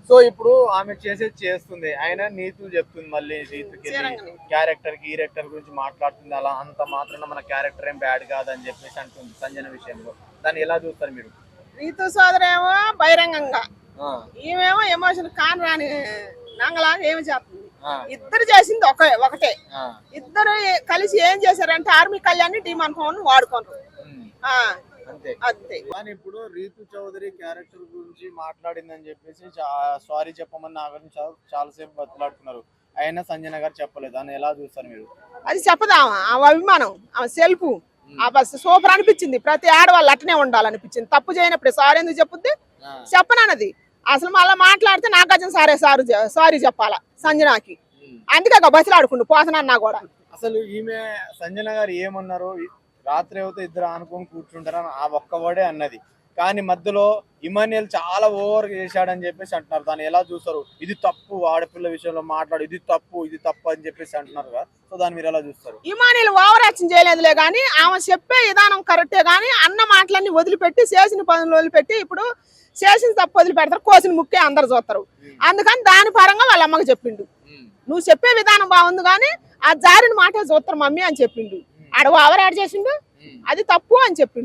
So ఇప్పుడు ఆమె చేస్తుంది ఆయన నీతులు చెప్తుంది, మళ్ళీ రీతుకి క్యారెక్టర్ గురించి మాట్లాడుతుంది. అలా అంత మాత్రం మన క్యారెక్టర్ ఏం బ్యాడ్ కాదని చెప్పేసి అంటుంది సంజన విషయంలో. దాన్ని ఎలా చూస్తారు మీరు? రీతు సోదరేమో బహిరంగంగా, ఈమెమో ఎమోషన్ కాని రాని నంగలాగా ఏమి చేస్తుంది. ఇద్దరు చేసింది ఒకటే. ఇద్దరు కలిసి ఏం చేశారంటే ఆర్మీ కళ్యాణ్ టీం అనుకోని వాడుకోండి అంతే. కానీ ఇప్పుడు రీతు చౌదరి క్యారెక్టర్ గురించి మాట్లాడిందని చెప్పేసి సారీ చెప్పమని నా గురించి చాలాసేపు బతులాడుతున్నారు. అయినా సంజన గారు చెప్పలేదు. దాన్ని ఎలా చూస్తారు మీరు? అది చెప్పదామా ఆమె అభిమానం, ఆమె సెల్ఫ్ ఆ బస్ సూపర్ అనిపించింది. ప్రతి ఆడవాళ్ళు అట్టనే ఉండాలనిపించింది. తప్పు చేయనప్పుడు సారీ ఎందుకు చెప్పుద్ది? చెప్పనన్నది. అసలు మళ్ళీ మాట్లాడితే నాగార్జున సారీ చెప్పాలా సంజనాకి. అందుకే బతిలాడుకుండు పోతనన్నా కూడా. అసలు ఈమె సంజన గారు ఏమన్నారు? రాత్రి అయితే ఇద్దరు అనుకొని కూర్చుంటారని ఆ ఒక్క వర్డే అన్నది. కానీ మధ్యలో ఇమాన్యుయల్ చాలా ఓవర్ చేశాడని చెప్పేసి అంటున్నారు. దాన్ని ఎలా చూస్తారు? ఇది తప్పు, ఆడపిల్ల విషయంలో మాట్లాడు, ఇది తప్పు అని చెప్పేసి అంటున్నారు కదా. సో దాన్ని మీరు ఎలా చూస్తారు? ఇమాన్యుయల్ ఓవర్ యాక్షన్ చేయలేదులే కానీ ఆమె చెప్పే విధానం కరెక్టే. కానీ అన్న మాటలన్నీ వదిలిపెట్టి చేసిన పనులు వదిలిపెట్టి ఇప్పుడు చేసిన తప్పు వదిలిపెడతారు, కోసిన ముక్కే అందరు చూస్తారు. అందుకని దాని పరంగా వాళ్ళ అమ్మకి చెప్పిండు, నువ్వు చెప్పే విధానం బాగుంది కానీ ఆ జారిన మాట చూస్తారు మమ్మీ అని చెప్పిండు. ఆడ ఓవర్ యాడ్ చేసిండు, అది తప్పు అని చెప్పిండు.